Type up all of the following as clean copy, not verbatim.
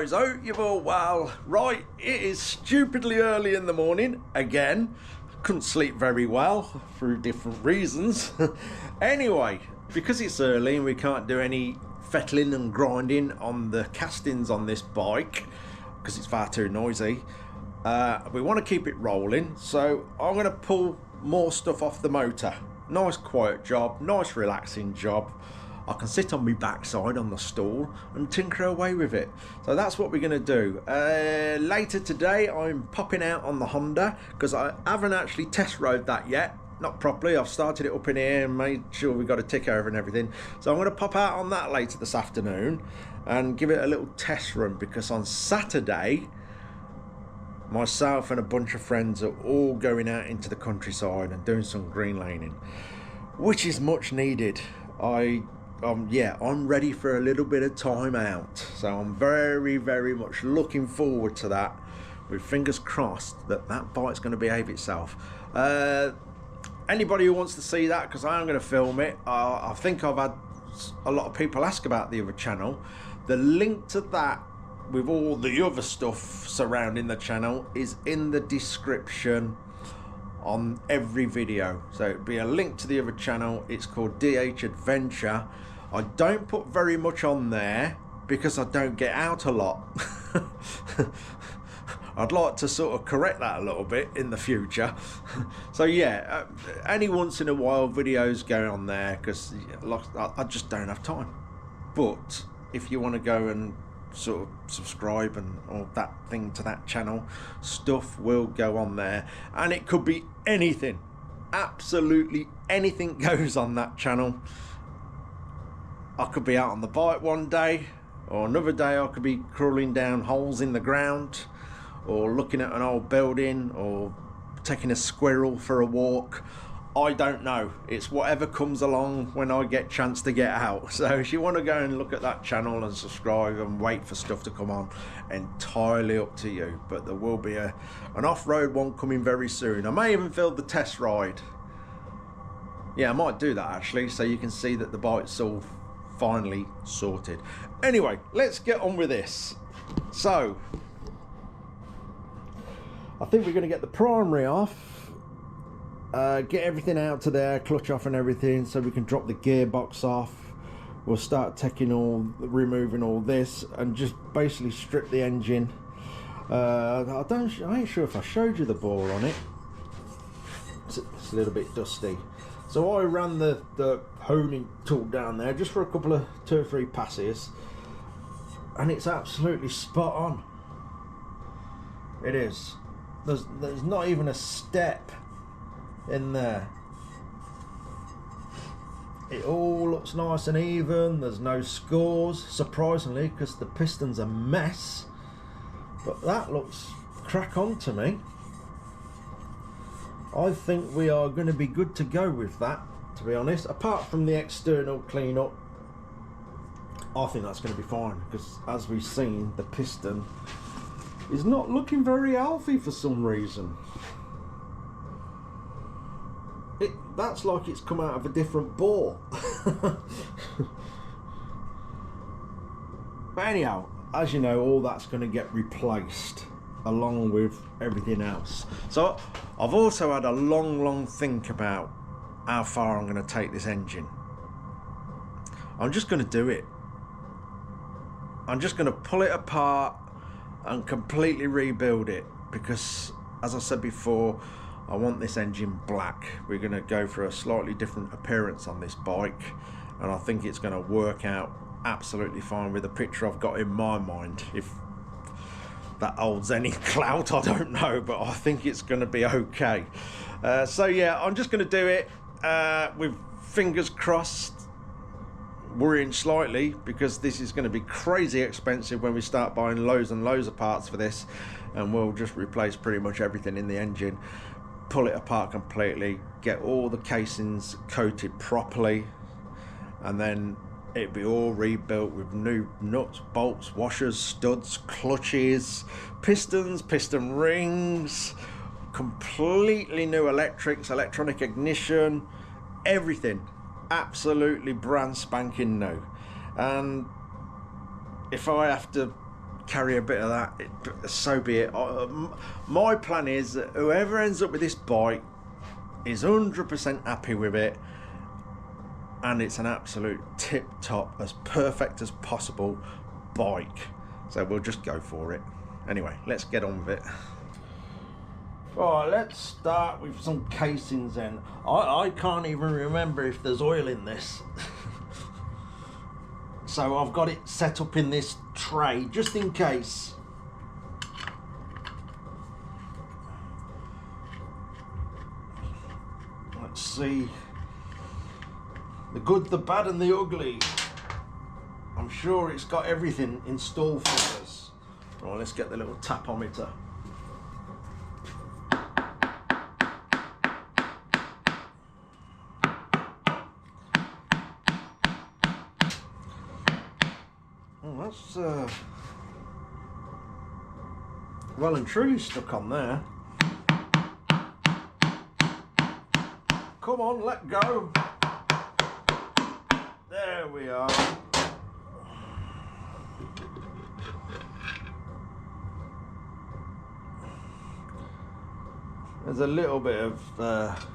guys, hope you're all well. Right, it is stupidly early in the morning again. Couldn't sleep very well for different reasons. Anyway, because it's early and we can't do any fettling and grinding on the castings on this bike because it's far too noisy, we want to keep it rolling, so I'm going to pull more stuff off the motor. Nice quiet job, nice relaxing job. I can sit on my backside on the stool and tinker away with it. So that's what we're going to do. Later today I'm popping out on the Honda because I haven't actually test rode that yet. Not properly. I've started it up in here and made sure we got a tick over and everything. So I'm going to pop out on that later this afternoon and give it a little test run, because on Saturday myself and a bunch of friends are all going out into the countryside and doing some green laning, which is much needed. I'm ready for a little bit of time out, so I'm very much looking forward to that, with fingers crossed that that bike's going to behave itself. Anybody who wants to see that, because I am going to film it, I think I've had a lot of people ask about the other channel. The link to that with all the other stuff surrounding the channel is in the description on every video, so it'll be a link to the other channel. It's called DH Adventure. I don't put very much on there because I don't get out a lot. I'd like to sort of correct that a little bit in the future. So yeah, any once in a while videos go on there because I just don't have time. But if you want to go and sort of subscribe and all that thing to that channel, stuff will go on there, and it could be anything, absolutely anything goes on that channel. I could be out on the bike one day, or another day I could be crawling down holes in the ground, or looking at an old building, or taking a squirrel for a walk. I don't know. It's whatever comes along when I get chance to get out. So if you want to go and look at that channel and subscribe and wait for stuff to come on, entirely up to you. But there will be an off-road one coming very soon. I may even film the test ride. Yeah, I might do that actually, so you can see that the bike's all finally sorted. Anyway, let's get on with this. So I think we're going to get the primary off. Get everything out to there, clutch off and everything, so we can drop the gearbox off. We'll start removing all this and just basically strip the engine. I ain't sure if I showed you the bore on it. It's a little bit dusty. So I ran the honing tool down there just for a couple of 2 or 3 passes, and it's absolutely spot on. It is. There's not even a step in there. It all looks nice and even. There's no scores, surprisingly, because the piston's a mess, but that looks crack on to me. I think we are going to be good to go with that, to be honest. Apart from the external cleanup, I think that's going to be fine, because as we've seen, the piston is not looking very healthy for some reason. That's like it's come out of a different bore. But anyhow, as you know, all that's going to get replaced along with everything else. So I've also had a long think about how far I'm going to take this engine. I'm just going to do it. I'm just going to pull it apart and completely rebuild it, because as I said before, I want this engine black. We're going to go for a slightly different appearance on this bike, and I think it's going to work out absolutely fine with the picture I've got in my mind. If that holds any clout, I don't know, but I think it's going to be okay. So yeah, I'm just going to do it with fingers crossed, worrying slightly because this is going to be crazy expensive when we start buying loads and loads of parts for this, and we'll just replace pretty much everything in the engine, pull it apart completely, get all the casings coated properly, and then it'd be all rebuilt with new nuts, bolts, washers, studs, clutches, pistons, piston rings, completely new electrics, electronic ignition, everything absolutely brand spanking new. And if I have to carry a bit of that, so be it. My plan is that whoever ends up with this bike is 100% happy with it, and it's an absolute tip-top, as perfect as possible bike. So we'll just go for it. Anyway, let's get on with it. Right, let's start with some casings then. I can't even remember if there's oil in this. So I've got it set up in this tray just in case. Let's see. The good, the bad and the ugly. I'm sure it's got everything installed for us. Right, let's get the little tapometer. Oh, that's well and truly stuck on there. Come on, let go. There we are. There's a little bit of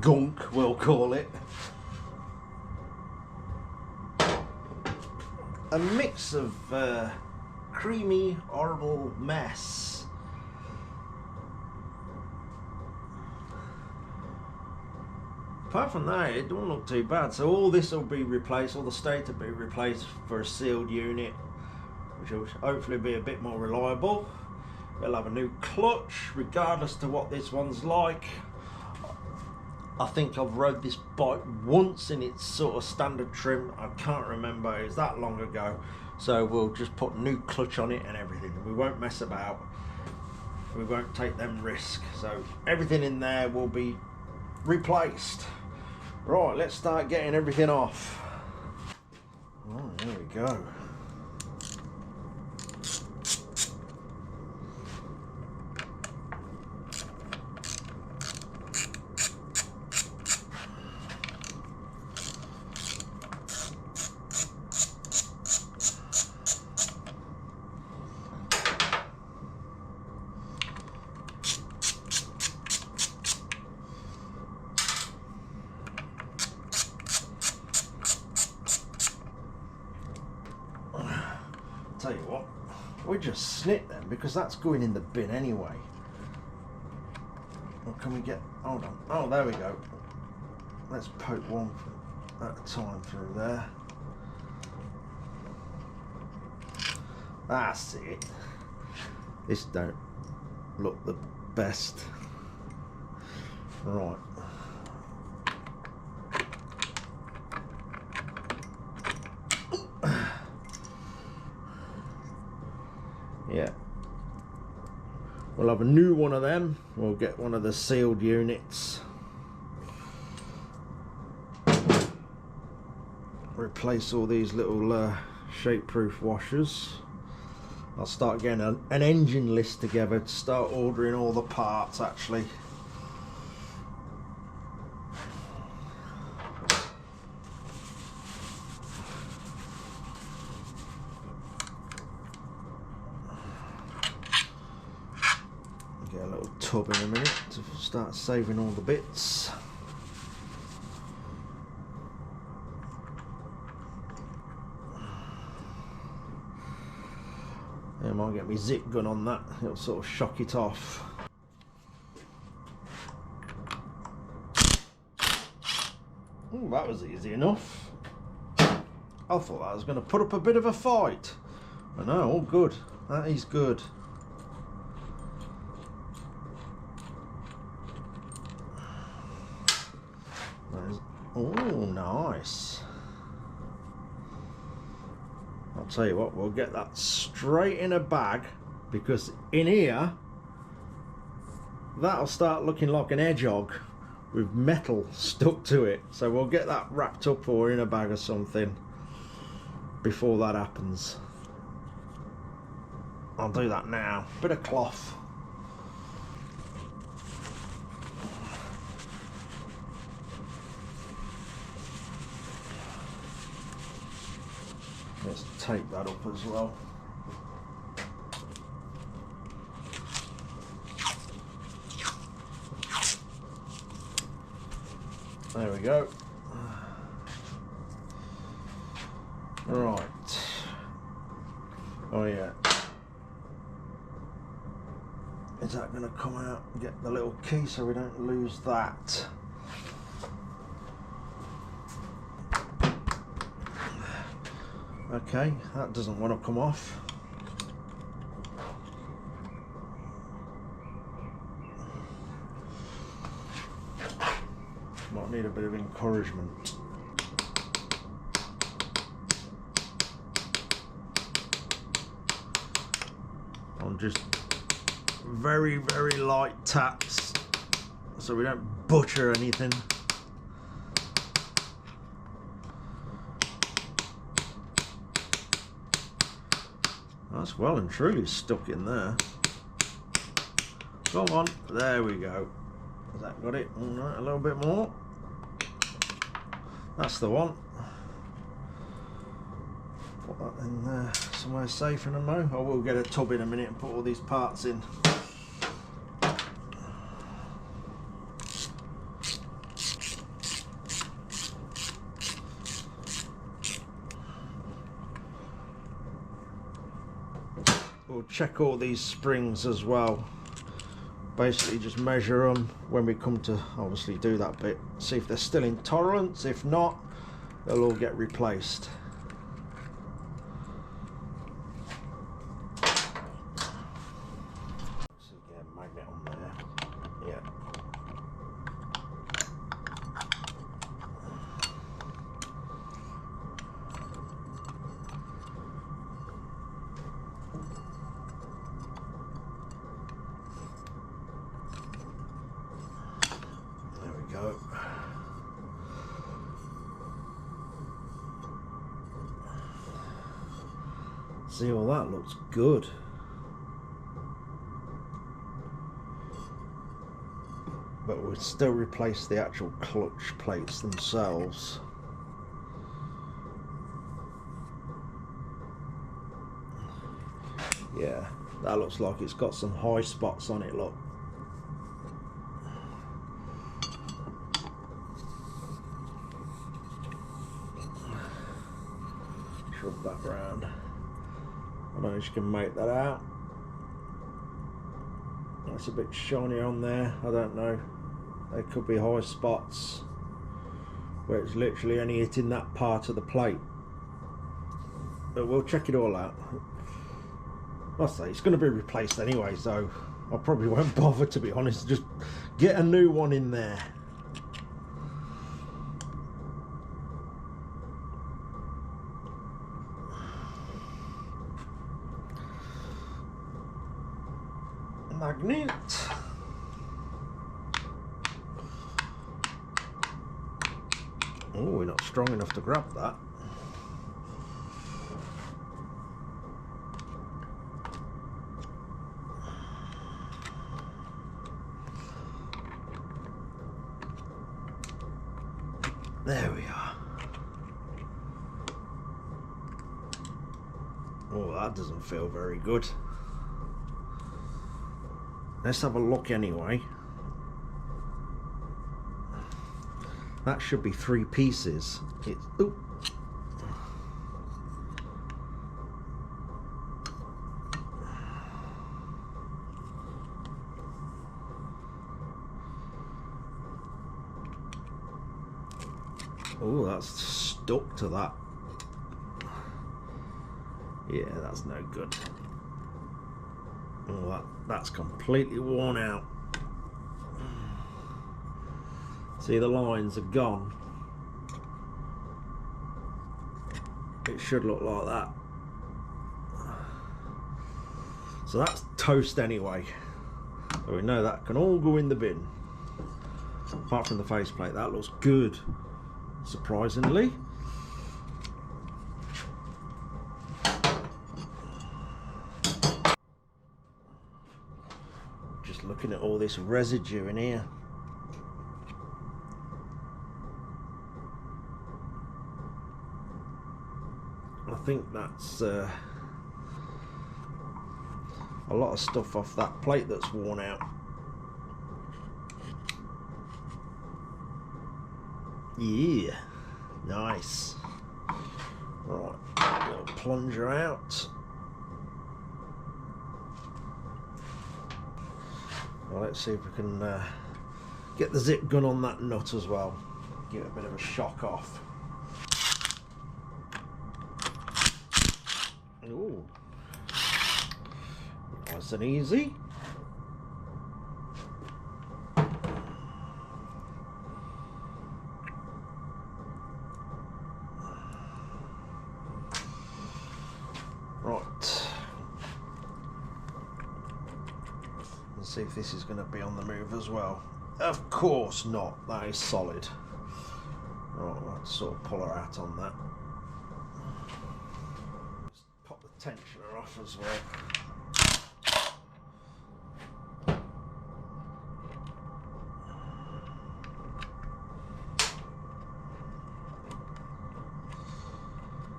gunk, we'll call it. A mix of creamy, horrible mess. Apart from that, it don't look too bad. So all this will be replaced, all the stator will be replaced for a sealed unit, which will hopefully be a bit more reliable. We'll have a new clutch, regardless to what this one's like. I think I've rode this bike once in its sort of standard trim. I can't remember, it was that long ago. So we'll just put new clutch on it and everything. We won't mess about. We won't take them risks. So everything in there will be replaced. Right, let's start getting everything off. Oh, there we go. Tell you what, we just snip them because that's going in the bin anyway. Or can we get, hold on, oh there we go. Let's poke one at a time through there. That's it. This don't look the best. Right. Yeah, we'll have a new one of them. We'll get one of the sealed units, replace all these little shape-proof washers. I'll start getting an engine list together to start ordering all the parts actually. Get a little tub in a minute to start saving all the bits. I might get my zip gun on that, it'll sort of shock it off. Ooh, that was easy enough. I thought that was going to put up a bit of a fight. I know, all good. That is good. Oh, nice. I'll tell you what, we'll get that straight in a bag, because in here that'll start looking like an hedgehog with metal stuck to it. So we'll get that wrapped up or in a bag or something before that happens. I'll do that now. Bit of cloth. Let's tape that up as well. There we go. Right. Oh yeah. Is that going to come out and get the little key so we don't lose that? Okay, that doesn't want to come off. Might need a bit of encouragement. On just very, very light taps so we don't butcher anything. That's well and truly stuck in there. Come on, there we go. Has that got it? All right, a little bit more. That's the one. Put that in there somewhere safe in a mo. I will get a tub in a minute and put all these parts in. We'll check all these springs as well. Basically just measure them when we come to obviously do that bit. See if they're still in tolerance. If not, they'll all get replaced. So get a magnet on there. Yeah. Go. See, all that looks good. But we'll still replace the actual clutch plates themselves. Yeah, that looks like it's got some high spots on it, look. Shrub that round. I don't know if you can make that out. That's a bit shiny on there. I don't know. There could be high spots where it's literally only hitting that part of the plate. But we'll check it all out. I'll say it's going to be replaced anyway, so I probably won't bother, to be honest. Just get a new one in there. Magnet. Oh, we're not strong enough to grab that. There we are. Oh, that doesn't feel very good. Let's have a look anyway. That should be 3 pieces. It's ooh. Oh, that's stuck to that. Yeah, that's no good. Oh, that's completely worn out. See, the lines are gone. It should look like that. So that's toast anyway. So we know that can all go in the bin. Apart from the faceplate, that looks good, surprisingly. Just looking at all this residue in here. I think that's a lot of stuff off that plate that's worn out. Yeah, nice. Right, little plunger out. Well, let's see if we can get the zip gun on that nut as well. Give it a bit of a shock off. Ooh, nice and easy. Right, let's see if this is going to be on the move as well. Of course not, that is solid. Right, we'll have to sort of pull her out on that. Just pop the tensioner off as well.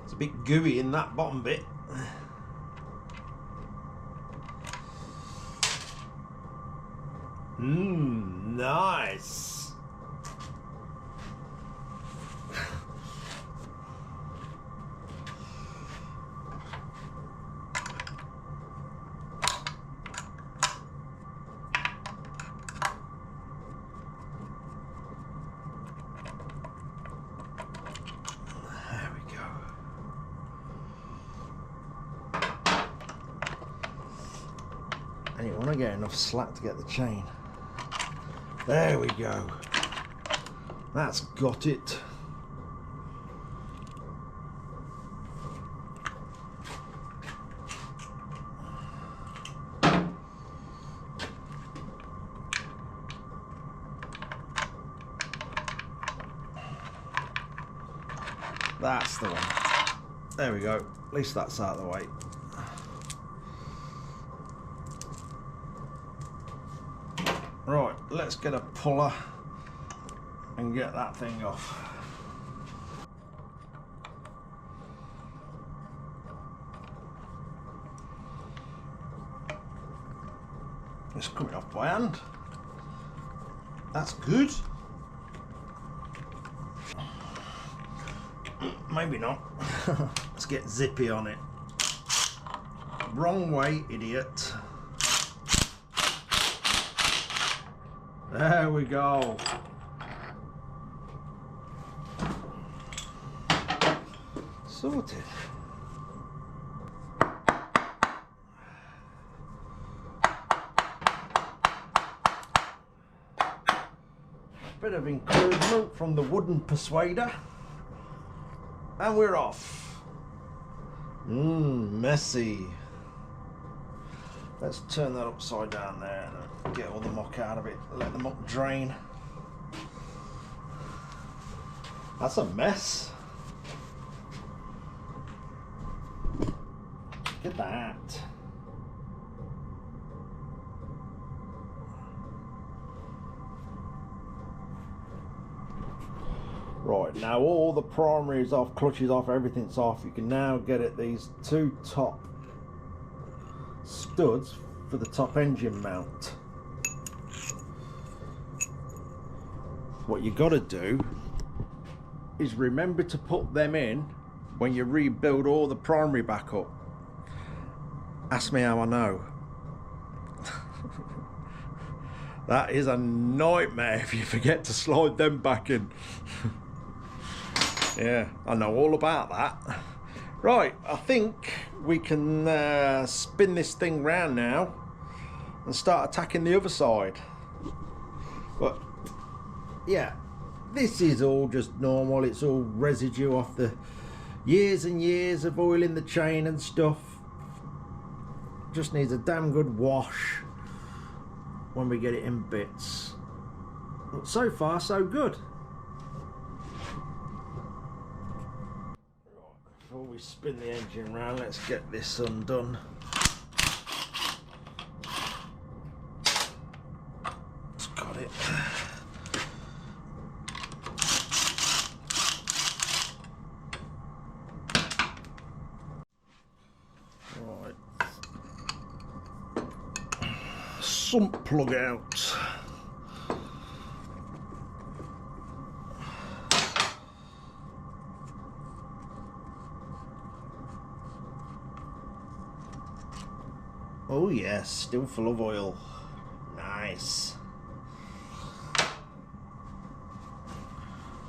It's a bit gooey in that bottom bit. Nice. There we go. And you want to get enough slack to get the chain. There we go. That's got it. That's the one. There we go. At least that's out of the way. Right, let's get a puller and get that thing off. It's coming off by hand. That's good. Maybe not. Let's get zippy on it. Wrong way, idiot. There we go. Sorted. Bit of encouragement from the wooden persuader. And we're off. Messy. Let's turn that upside down there and get all the muck out of it. Let the muck drain. That's a mess. Look at that. Right, now all the primary is off, clutch is off, everything's off. You can now get at these two top studs for the top engine mount. What you got to do is remember to put them in when you rebuild all the primary back up. Ask me how I know. That is a nightmare if you forget to slide them back in. Yeah, I know all about that. Right, I think we can spin this thing round now and start attacking the other side. But yeah, this is all just normal. It's all residue off the years and years of oiling the chain and stuff. Just needs a damn good wash when we get it in bits. But so far so good. Before we spin the engine round, let's get this undone. It's got it. Right. Sump plug out. Oh yes, still full of oil. Nice.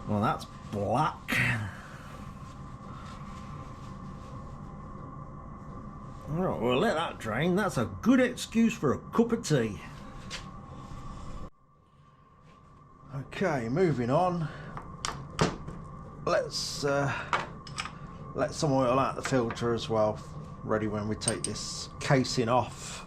Well, that's black. Alright, we'll let that drain. That's a good excuse for a cup of tea. Okay, moving on. Let's let some oil out the filter as well, ready when we take this casing off.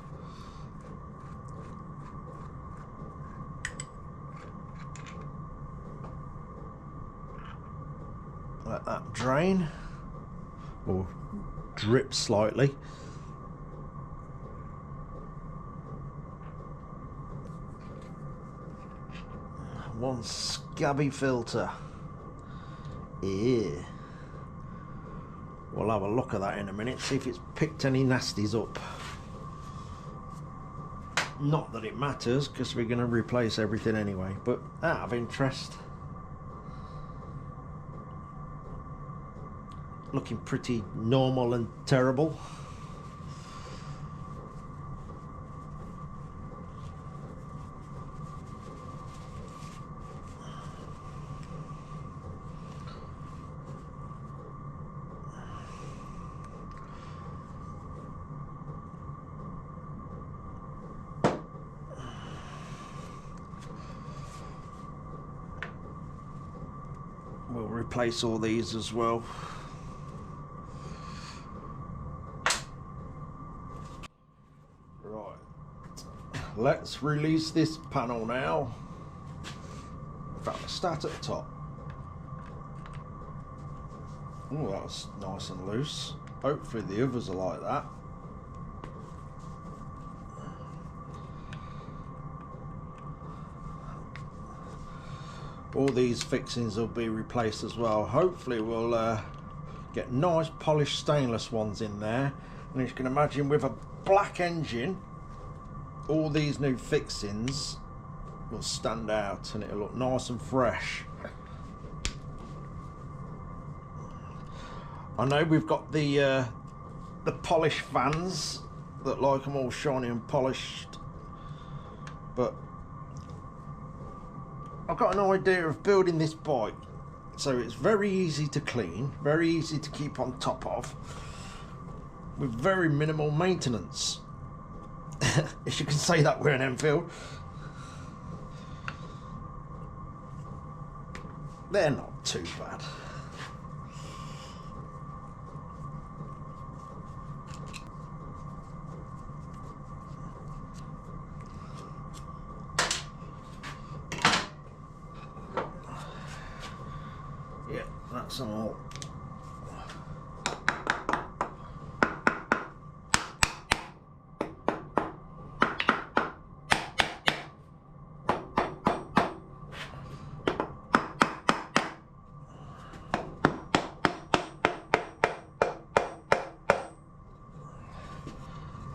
Let that drain, or drip slightly. One scabby filter. Yeah. We'll have a look at that in a minute, see if it's picked any nasties up. Not that it matters, because we're going to replace everything anyway, but out of interest. Looking pretty normal and terrible. We'll replace all these as well. Right, let's release this panel now. In fact, let's start at the top. Oh, that's nice and loose. Hopefully the others are like that. All these fixings will be replaced as well. Hopefully we'll get nice polished stainless ones in there. And as you can imagine, with a black engine, all these new fixings will stand out and it'll look nice and fresh. I know we've got the polished fans that like them all shiny and polished, but I've got an idea of building this bike so it's very easy to clean, very easy to keep on top of, with very minimal maintenance. If you can say that with an Enfield. They're not too bad. Yeah, that's all.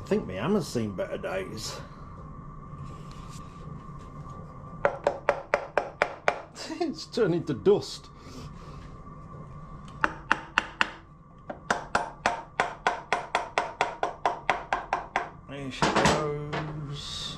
I think my hammer's seen better days. It's turning to dust. There she goes.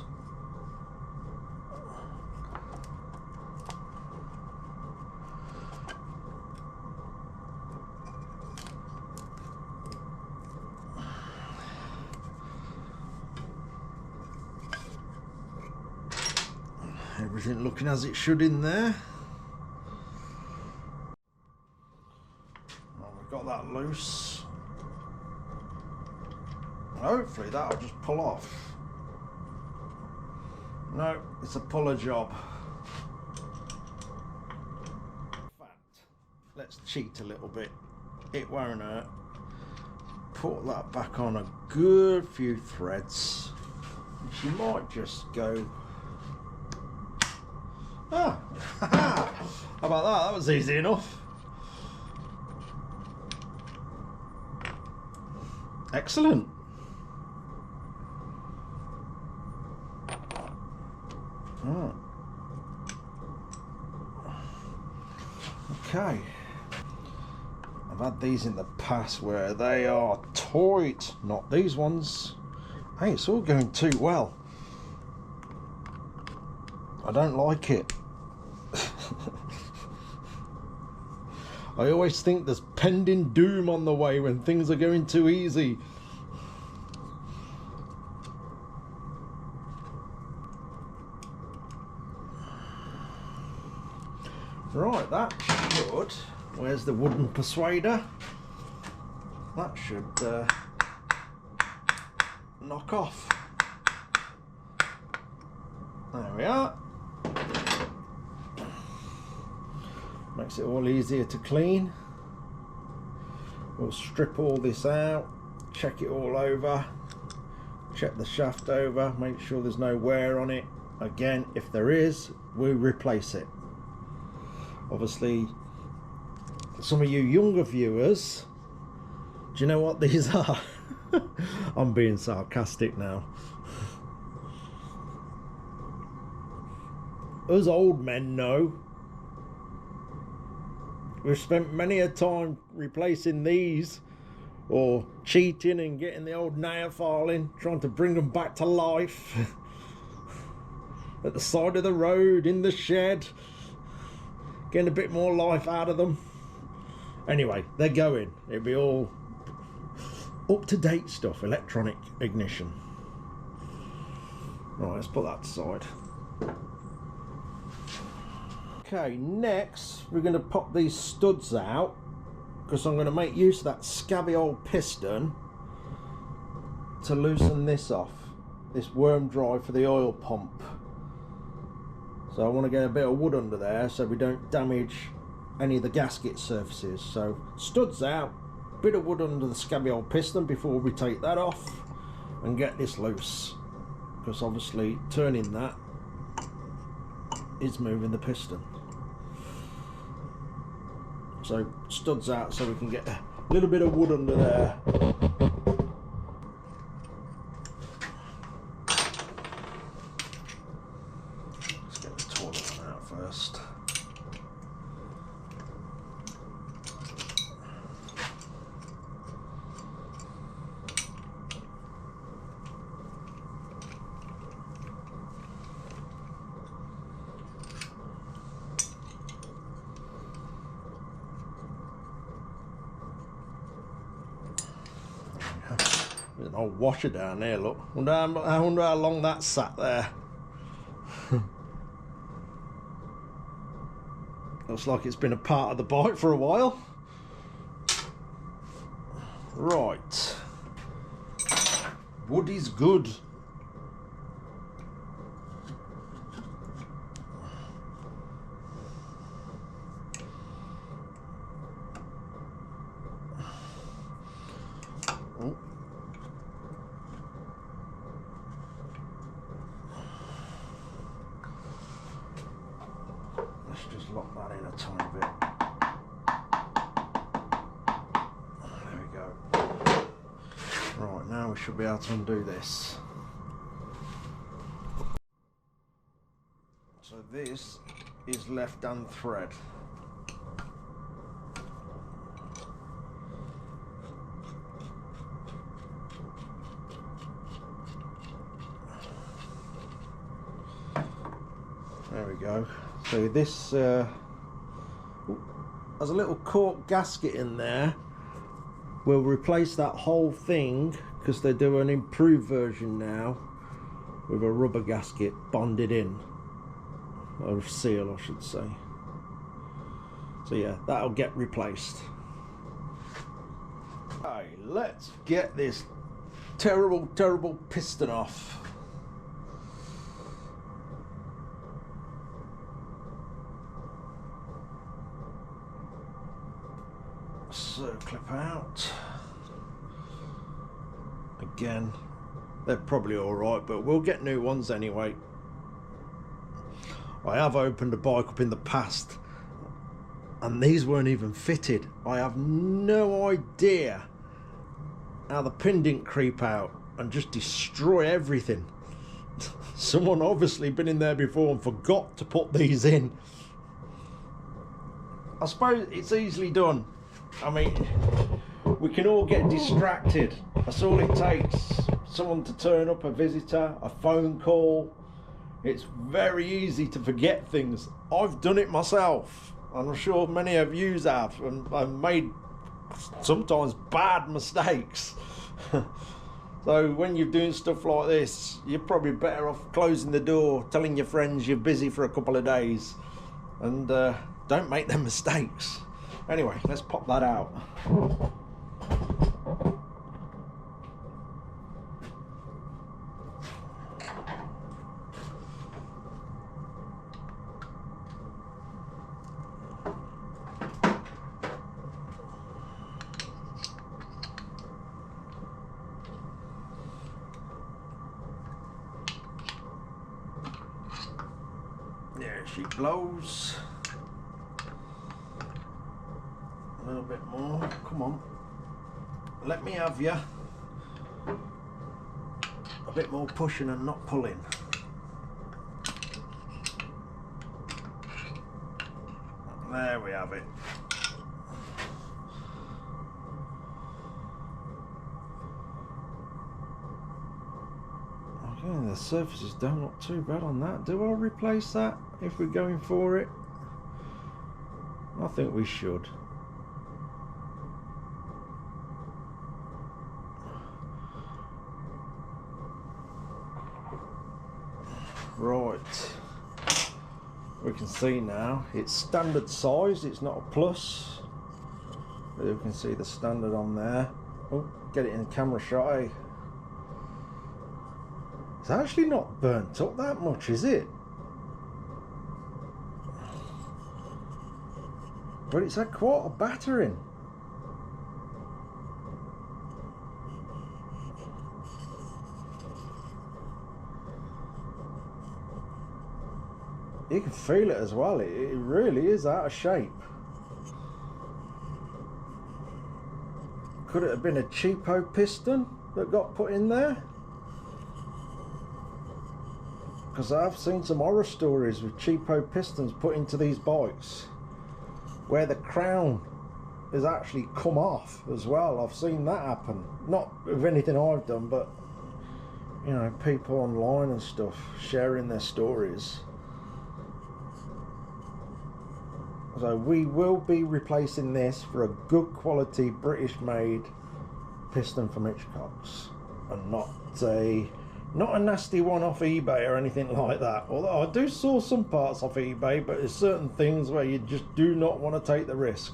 Everything looking as it should in there. Well, we've got that loose. Hopefully that'll just pull off. No, it's a puller job. In fact, let's cheat a little bit. It won't hurt. Put that back on a good few threads. She might just go. Ah, how about that? That was easy enough. Excellent. Oh. Okay. I've had these in the past where they are tight, not these ones. Hey, it's all going too well. I don't like it. I always think there's pending doom on the way when things are going too easy. Right, that should... Where's the wooden persuader? That should knock off. There we are. Makes it all easier to clean. We'll strip all this out, check it all over, check the shaft over, make sure there's no wear on it. Again, if there is, we'll replace it. Obviously, some of you younger viewers, do you know what these are? I'm being sarcastic now. Us old men know. We've spent many a time replacing these, or cheating and getting the old nail filing, trying to bring them back to life. At the side of the road, in the shed, getting a bit more life out of them. Anyway, they're going. It'll be all up-to-date stuff, electronic ignition. Right, let's put that aside. Okay, next we're going to pop these studs out, because I'm going to make use of that scabby old piston to loosen this off, this worm drive for the oil pump. So I want to get a bit of wood under there so we don't damage any of the gasket surfaces. So studs out, bit of wood under the scabby old piston before we take that off and get this loose, because obviously turning that is moving the piston. So studs out so we can get a little bit of wood under there. Let's get the taller one out first. There's an old washer down there, look. I wonder how long that sat there. Looks like it's been a part of the bike for a while. Right. Wood is good. Oh. Let's just lock that in a tiny bit. There we go. Right, now we should be able to undo this. So this is left hand thread. There we go. So this has a little cork gasket in there. We'll replace that whole thing because they do an improved version now with a rubber gasket bonded in, or seal I should say. So yeah, that'll get replaced. Okay, let's get this terrible piston off. Clip out. Again, they're probably alright, but we'll get new ones anyway. I have opened a bike up in the past and these weren't even fitted. I have no idea how the pin didn't creep out and just destroy everything. Someone obviously been in there before and forgot to put these in. I suppose it's easily done. I mean, we can all get distracted. That's all it takes. someone to turn up, a visitor, a phone call. It's very easy to forget things. I've done it myself, and I'm sure many of you have, and I've made sometimes bad mistakes. So when you're doing stuff like this, you're probably better off closing the door, telling your friends you're busy for a couple of days, and don't make them mistakes. Anyway, let's pop that out. There she glows. A little bit more. Come on. Let me have you. A bit more pushing and not pulling. There we have it. Okay, the surfaces don't look too bad on that. Do I replace that if we're going for it? I think we should. Right, we can see now it's standard size, it's not a plus. You can see the standard on there. Oh, get it in the camera shot, eh? It's actually not burnt up that much, is it? But it's had quite a battering. You can feel it as well, it really is out of shape. Could it have been a cheapo piston that got put in there? Because I've seen some horror stories with cheapo pistons put into these bikes where the crown has actually come off as well. I've seen that happen. Not with anything I've done, but you know, people online and stuff sharing their stories. So we will be replacing this for a good quality British made piston from Hitchcock's, and not a nasty one off eBay or anything like that. Although I do source some parts off eBay, but there's certain things where you just do not want to take the risk,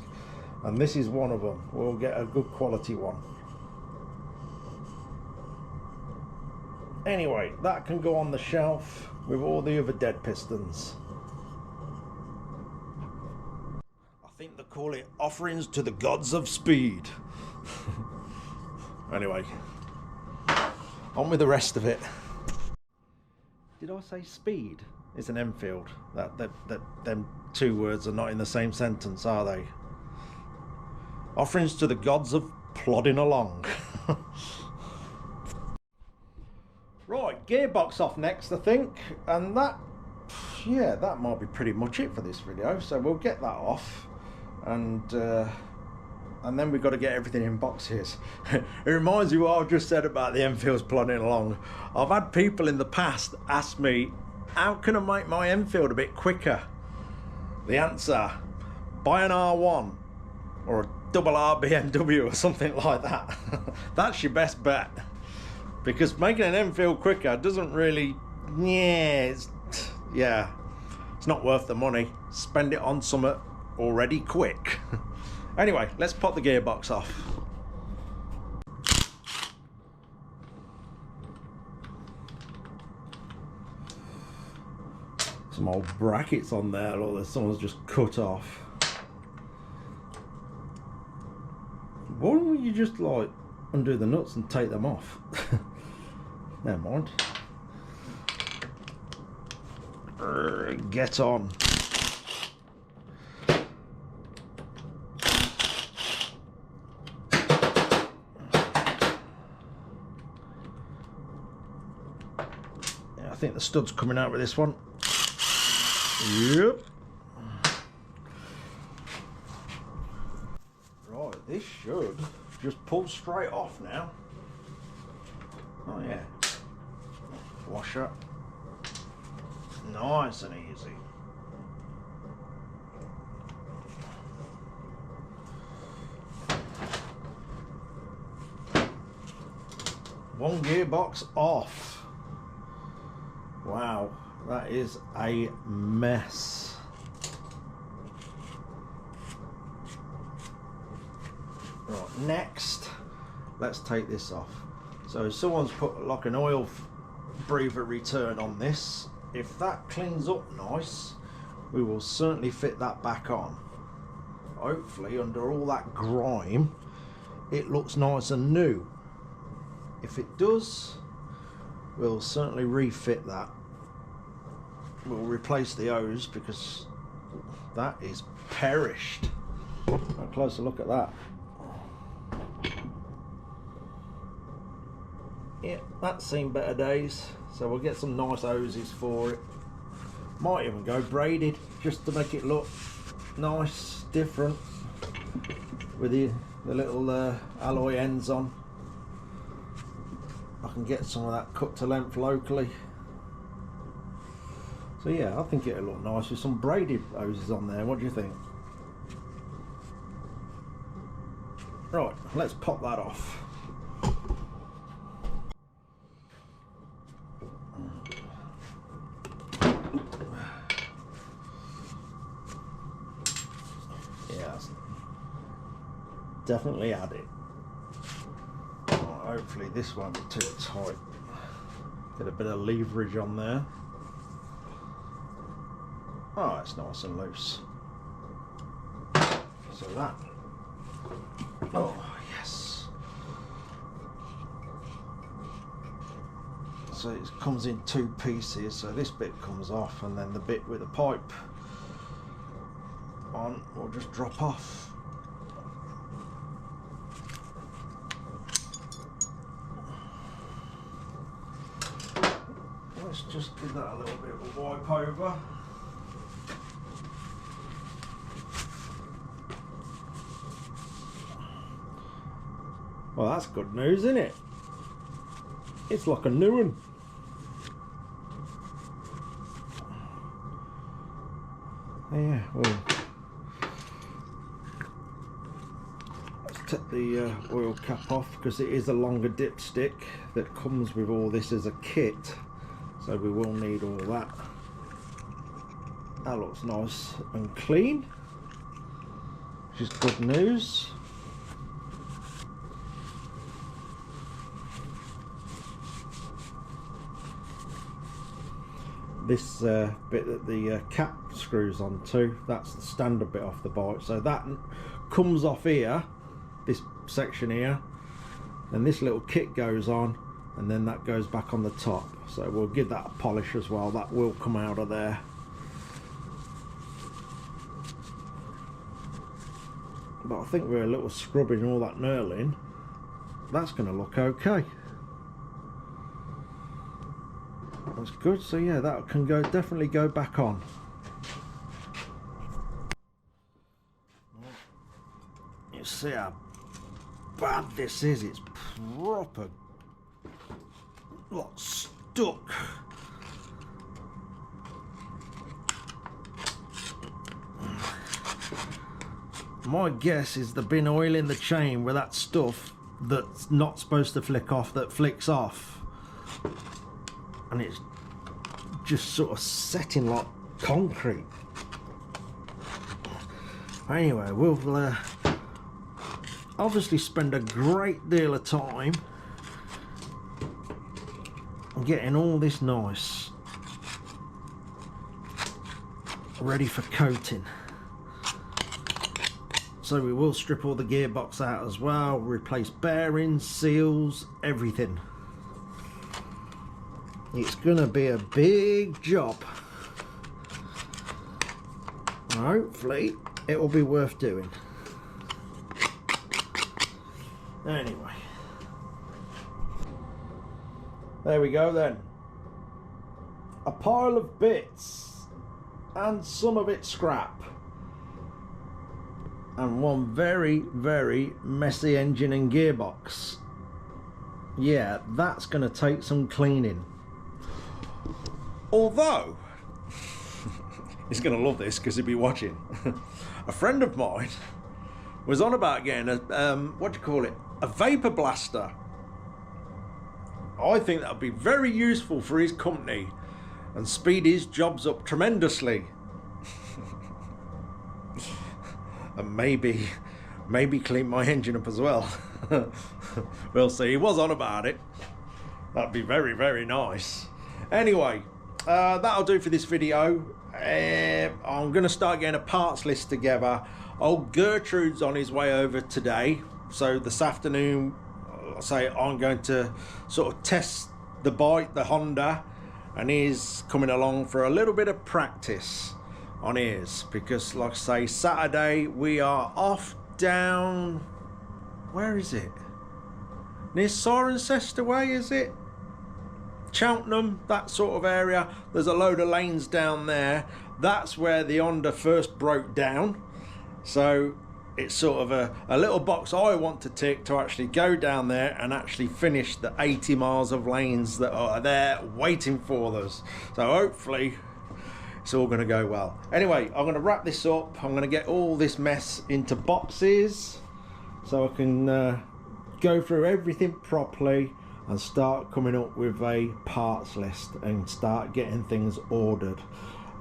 and this is one of them. We'll get a good quality one. Anyway, that can go on the shelf with all the other dead pistons. I think they call it offerings to the gods of speed. Anyway, on with the rest of it. Did I say speed? It's an Enfield. Them two words are not in the same sentence, are they? Offerings to the gods of plodding along. Right, gearbox off next, I think, and that might be pretty much it for this video. So we'll get that off, and then we've got to get everything in boxes. It reminds me what I've just said about the Enfields plodding along. I've had people in the past ask me, how can I make my Enfield a bit quicker? The answer, buy an R1 or a double R BMW or something like that. That's your best bet, because making an Enfield quicker doesn't really, it's not worth the money. Spend it on something already quick. Anyway, let's pop the gearbox off. Some old brackets on there, look, someone's just cut off. Why don't you just like undo the nuts and take them off? Never mind. Get on. I think the stud's coming out with this one. Yep. Right, this should just pull straight off now. Oh yeah, washer, nice and easy. One gearbox off. Wow, that is a mess. Right, next, let's take this off. So someone's put like an oil breather return on this. If that cleans up nice, we will certainly fit that back on. Hopefully under all that grime, it looks nice and new. If it does, we'll certainly refit that. We'll replace the hose because that is perished. A closer look at that. Yeah, that's seen better days. So we'll get some nice hoses for it. Might even go braided just to make it look nice, different, with the little alloy ends on. I can get some of that cut to length locally. So yeah, I think it'll look nice with some braided hoses on there. What do you think? Right, let's pop that off. Yeah, definitely add it. Hopefully this won't be too tight. Get a bit of leverage on there. Oh, it's nice and loose. So that. Oh, yes. So it comes in two pieces. So this bit comes off, and then the bit with the pipe on will just drop off. Let's just give that a little bit of a wipe over. Well, that's good news, isn't it? It's like a new one. Yeah, well, let's take the oil cap off because it is a longer dipstick that comes with all this as a kit. So we will need all that. That looks nice and clean, which is good news. This bit that the cap screws onto, that's the standard bit off the bike. So that comes off here, this section here, and this little kit goes on, and then that goes back on the top. So we'll give that a polish as well. That will come out of there. But I think we're a little scrubbing all that knurling. That's going to look okay. That's good. So yeah, that can go, definitely go back on. You see how bad this is. It's proper stuck. My guess is there's been oil in the chain with that stuff that's not supposed to flick off, that flicks off, and it's just sort of setting like concrete. Anyway, we'll obviously spend a great deal of time getting all this nice ready for coating. So we will strip all the gearbox out as well, replace bearings, seals, everything. It's gonna be a big job. Hopefully it will be worth doing. Anyway, there we go then. A pile of bits and some of it scrap, and one very, very messy engine and gearbox. yeah, that's going to take some cleaning. Although, he's going to love this because he'll be watching. A friend of mine was on about getting a, what do you call it? A vapor blaster. I think that would be very useful for his company and speed his jobs up tremendously. And maybe clean my engine up as well. We'll see. He was on about it. That'd be very, very nice. Anyway, that'll do for this video. I'm going to start getting a parts list together. Old Gertrude's on his way over today, so this afternoon I'll say I'm going to sort of test the bike, the Honda, and he's coming along for a little bit of practice on his, because like I say, Saturday we are off down, where is it? Near Cirencester Way, is it? Cheltenham, that sort of area. There's a load of lanes down there. That's where the Honda first broke down. So it's sort of a little box I want to tick to actually go down there and actually finish the 80 miles of lanes that are there waiting for us. So hopefully it's all going to go well. Anyway, I'm going to wrap this up. I'm going to get all this mess into boxes so I can go through everything properly and start coming up with a parts list and start getting things ordered.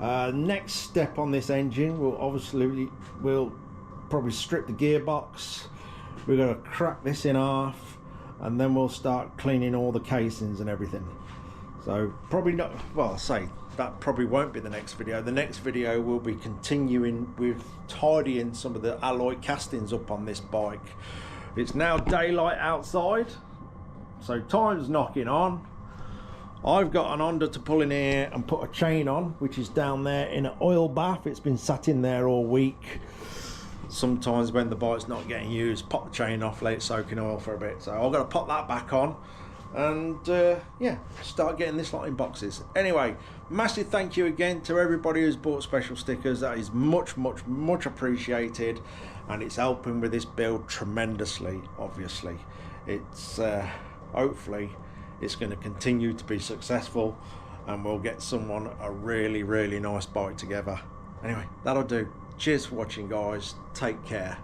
Next step on this engine, we'll probably strip the gearbox. We're going to crack this in half, and then we'll start cleaning all the casings and everything. So probably not, well, I'll say that probably won't be the next video. The next video will be continuing with tidying some of the alloy castings up on this bike. It's now daylight outside, so time's knocking on. I've got an Honda to pull in here and put a chain on, which is down there in an oil bath. It's been sat in there all week. Sometimes when the bike's not getting used, pop the chain off, let it soak in oil for a bit. So I've got to pop that back on and yeah, start getting this lot in boxes. Anyway, massive thank you again to everybody who's bought special stickers. That is much appreciated, and it's helping with this build tremendously. Obviously, it's hopefully it's going to continue to be successful, and we'll get someone a really nice bike together. Anyway, that'll do. Cheers for watching, guys. Take care.